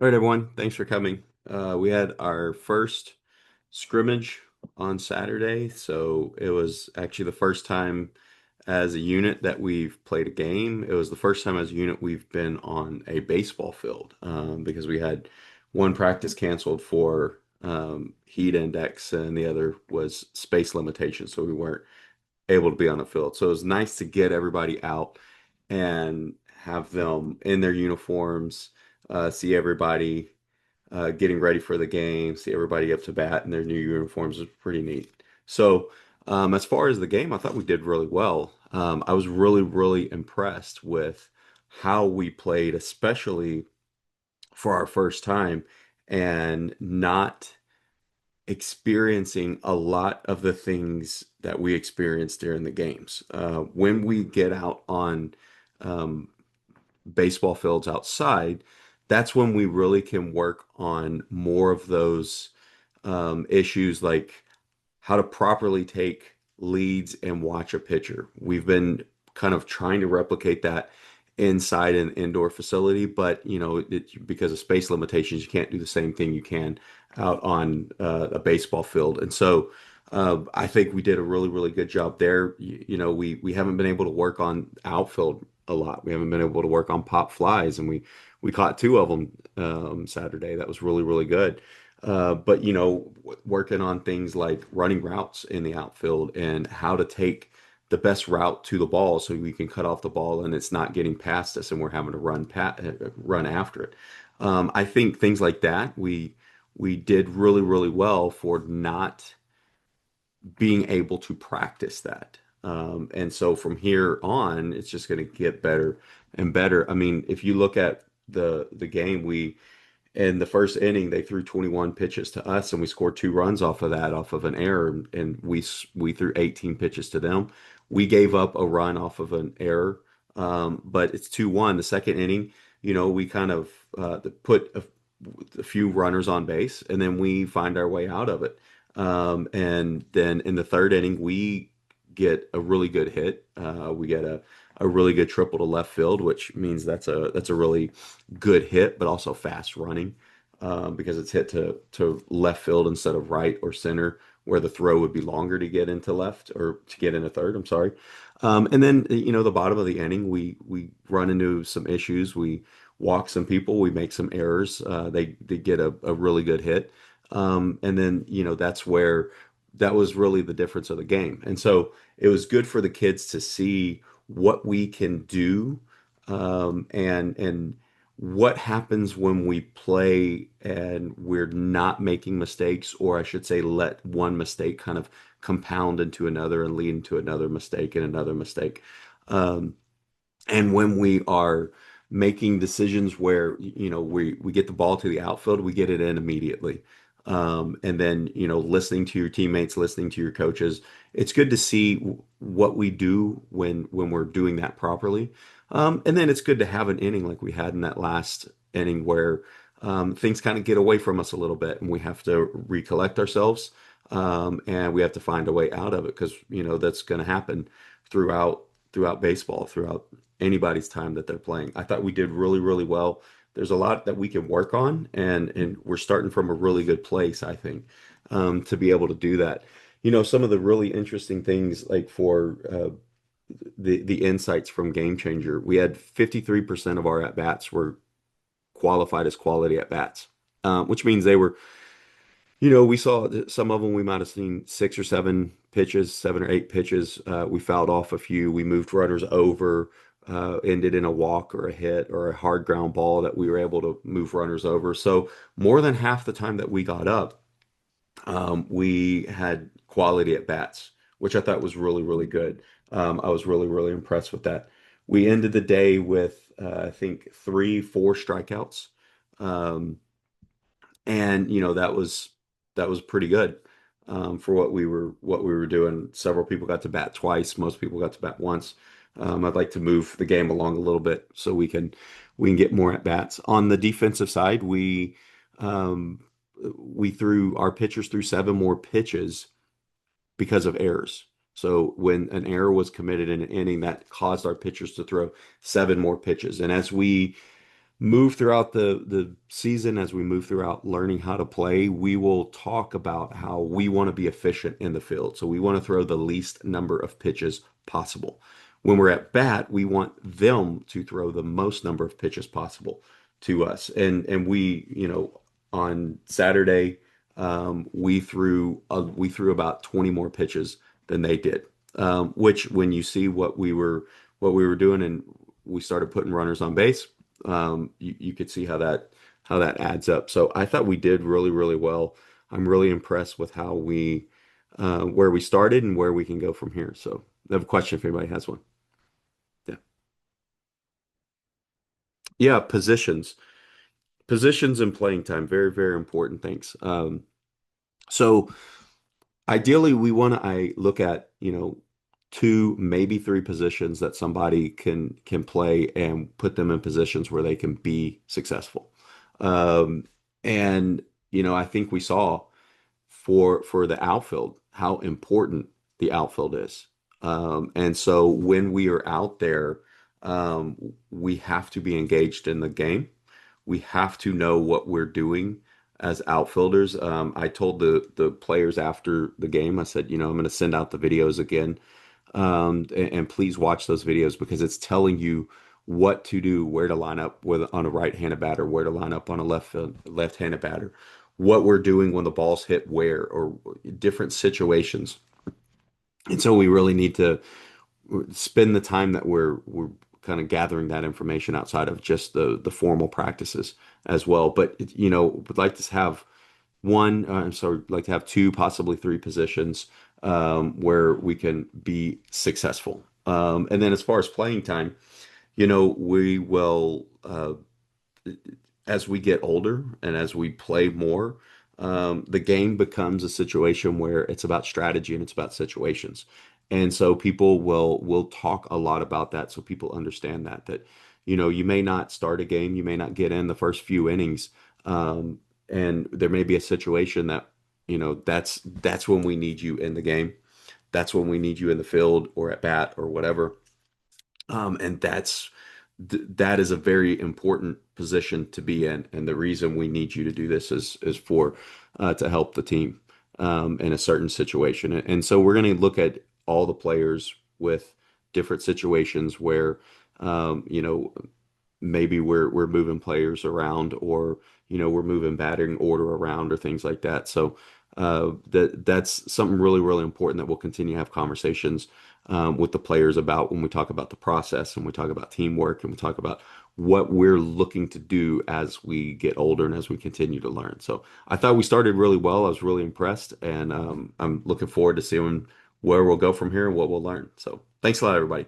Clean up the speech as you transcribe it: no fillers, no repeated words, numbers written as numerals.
All right, everyone. Thanks for coming. We had our first scrimmage on Saturday, so it was actually the first time as a unit that we've played a game. It was the first time as a unit we've been on a baseball field because we had one practice canceled for heat index, and the other was space limitation, so we weren't able to be on the field. So it was nice to get everybody out and have them in their uniforms, see everybody getting ready for the game, see everybody up to bat in their new uniforms was pretty neat. So, as far as the game, I thought we did really well. I was really, really impressed with how we played, especially for our first time, and not experiencing a lot of the things that we experienced during the games. When we get out on um, baseball fields outside, that's when we really can work on more of those issues like how to properly take leads and watch a pitcher. We've been kind of trying to replicate that inside an indoor facility, but because of space limitations, you can't do the same thing you can out on a baseball field. And so I think we did a really, really good job there. We haven't been able to work on outfield a lot. We haven't been able to work on pop flies, and we caught two of them Saturday. That was really, really good. But working on things like running routes in the outfield and how to take the best route to the ball so we can cut off the ball and it's not getting past us and we're having to run after it. I think things like that we did really, really well for not being able to practice that. And so from here on, it's just going to get better and better. I mean, if you look at the game, we in the first inning, they threw 21 pitches to us, and we scored two runs off of that, off of an error, and we threw 18 pitches to them. We gave up a run off of an error, but it's 2-1. The second inning, we kind of put a few runners on base, and then we find our way out of it. And then in the third inning, we get a really good hit. We get a really good triple to left field, which means that's a really good hit, but also fast running because it's hit to left field instead of right or center, where the throw would be longer to get into left or to get into third. I'm sorry. And then the bottom of the inning, we run into some issues. We walk some people. We make some errors. They get a really good hit. And then that's where that was really the difference of the game. And so it was good for the kids to see what we can do and what happens when we play and we're not making mistakes, or I should say, let one mistake kind of compound into another and lead into another mistake and another mistake. Um, and when we are making decisions where, we get the ball to the outfield, we get it in immediately. And then, listening to your teammates, listening to your coaches, it's good to see what we do when we're doing that properly. And then it's good to have an inning like we had in that last inning where things kind of get away from us a little bit and we have to recollect ourselves. And we have to find a way out of it because, that's going to happen throughout baseball, throughout anybody's time that they're playing. I thought we did really, really well. There's a lot that we can work on, and we're starting from a really good place, I think, to be able to do that. Some of the really interesting things, like for the insights from Game Changer, we had 53% of our at bats were qualified as quality at bats, which means they were we saw some of them, we might have seen six or seven pitches, 7 or 8 pitches. We fouled off a few. We moved runners over, ended in a walk or a hit or a hard ground ball that we were able to move runners over. So more than half the time that we got up, we had quality at bats, which I thought was really, really good. I was really, really impressed with that. We ended the day with, I think, 3, 4 strikeouts. Um, and that was pretty good for what we were doing. Several people got to bat twice. Most people got to bat once. I'd like to move the game along a little bit so we can get more at bats. On the defensive side, um, we threw our pitchers through 7 more pitches because of errors. So when an error was committed in an inning, that caused our pitchers to throw 7 more pitches. And as we move throughout the season, as we move throughout learning how to play, we will talk about how we want to be efficient in the field. So we want to throw the least number of pitches possible. When we're at bat, we want them to throw the most number of pitches possible to us. And we, on Saturday, we threw about 20 more pitches than they did. Which when you see what we were doing and we started putting runners on base, you could see how that adds up. So I thought we did really, really well. I'm really impressed with how we where we started and where we can go from here. So I have a question if anybody has one. Yeah. Yeah, positions and playing time, very, very important things. So ideally, we want to I look at, two, maybe three positions that somebody can play and put them in positions where they can be successful. Um, and I think we saw for the outfield how important the outfield is. And so when we are out there, we have to be engaged in the game. We have to know what we're doing as outfielders. I told the players after the game, I said, I'm going to send out the videos again, and please watch those videos because it's telling you what to do, where to line up with on a right-handed batter, where to line up on a left-handed batter, what we're doing when the ball's hit where, or different situations. And so we really need to spend the time that we're kind of gathering that information outside of just the formal practices as well. But would like to have I'm sorry, like to have two, possibly three positions where we can be successful. And then as far as playing time, we will as we get older and as we play more, the game becomes a situation where it's about strategy and it's about situations. And so people will talk a lot about that so people understand that you may not start a game, you may not get in the first few innings, and there may be a situation that that's when we need you in the game. That's when we need you in the field or at bat or whatever. And that is a very important position to be in. And the reason we need you to do this is for to help the team in a certain situation. And so we're going to look at all the players with different situations where maybe we're moving players around, or we're moving batting order around or things like that. So that's something really, really important that we'll continue to have conversations with the players about when we talk about the process and we talk about teamwork and we talk about what we're looking to do as we get older and as we continue to learn. So I thought we started really well. I was really impressed, and I'm looking forward to seeing where we'll go from here and what we'll learn. So thanks a lot, everybody.